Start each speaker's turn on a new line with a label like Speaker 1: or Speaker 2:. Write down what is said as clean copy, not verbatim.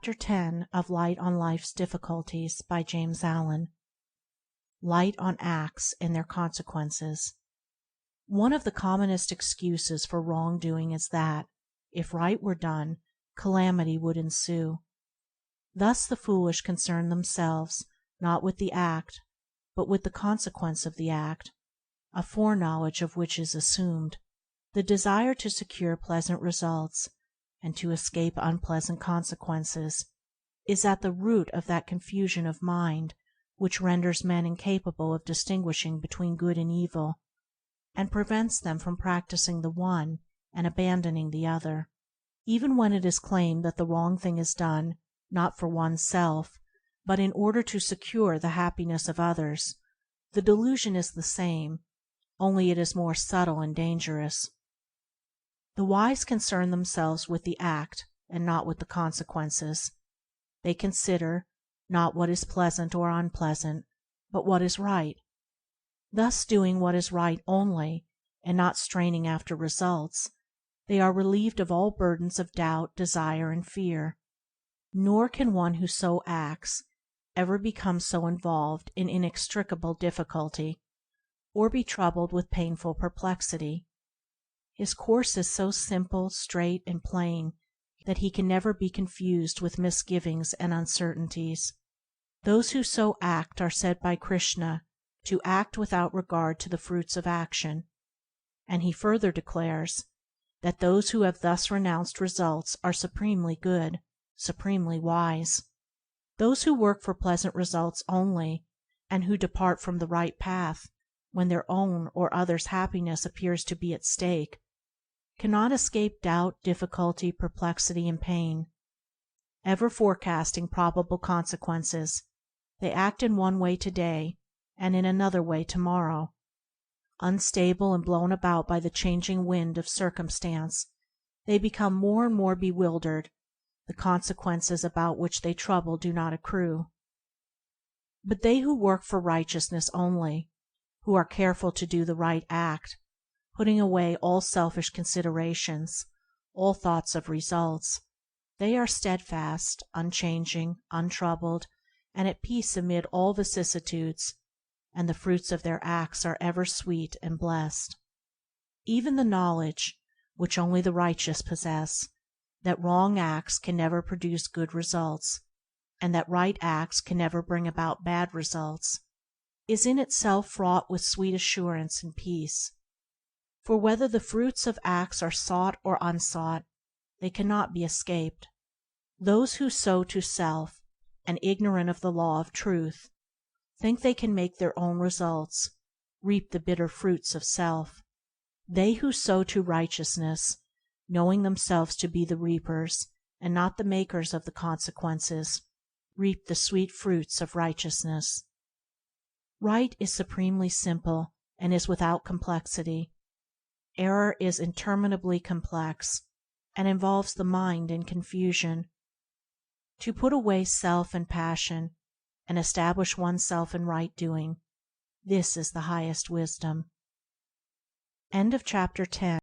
Speaker 1: Chapter 10 of Light on Life's Difficulties by James Allen. Light on Acts and Their Consequences. One of the commonest excuses for wrongdoing is that, if right were done, calamity would ensue. Thus the foolish concern themselves not with the act, but with the consequence of the act, a foreknowledge of which is assumed. The desire to secure pleasant results and to escape unpleasant consequences is at the root of that confusion of mind which renders men incapable of distinguishing between good and evil, and prevents them from practicing the one and abandoning the other. Even when it is claimed that the wrong thing is done not for one's self, but in order to secure the happiness of others, the delusion is the same, only it is more subtle and dangerous. The wise concern themselves with the act and not with the consequences. They consider, not what is pleasant or unpleasant, but what is right. Thus, doing what is right only, and not straining after results, they are relieved of all burdens of doubt, desire, and fear. Nor can one who so acts ever become so involved in inextricable difficulty, or be troubled with painful perplexity. His course is so simple, straight, and plain that he can never be confused with misgivings and uncertainties. Those who so act are said by Krishna to act without regard to the fruits of action, and he further declares that those who have thus renounced results are supremely good, supremely wise. Those who work for pleasant results only, and who depart from the right path when their own or others' happiness appears to be at stake, cannot escape doubt, difficulty, perplexity, and pain. Ever forecasting probable consequences, they act in one way today and in another way tomorrow. Unstable and blown about by the changing wind of circumstance, they become more and more bewildered. The consequences about which they trouble do not accrue. But they who work for righteousness only, who are careful to do the right act, putting away all selfish considerations, all thoughts of results, they are steadfast, unchanging, untroubled, and at peace amid all vicissitudes, and the fruits of their acts are ever sweet and blessed. Even the knowledge, which only the righteous possess, that wrong acts can never produce good results, and that right acts can never bring about bad results, is in itself fraught with sweet assurance and peace. For whether the fruits of acts are sought or unsought, they cannot be escaped. Those who sow to self, and ignorant of the law of truth, think they can make their own results, reap the bitter fruits of self. They who sow to righteousness, knowing themselves to be the reapers and not the makers of the consequences, reap the sweet fruits of righteousness. Right is supremely simple and is without complexity. Error is interminably complex, and involves the mind in confusion. To put away self and passion, and establish oneself in right doing, this is the highest wisdom. End of chapter 10.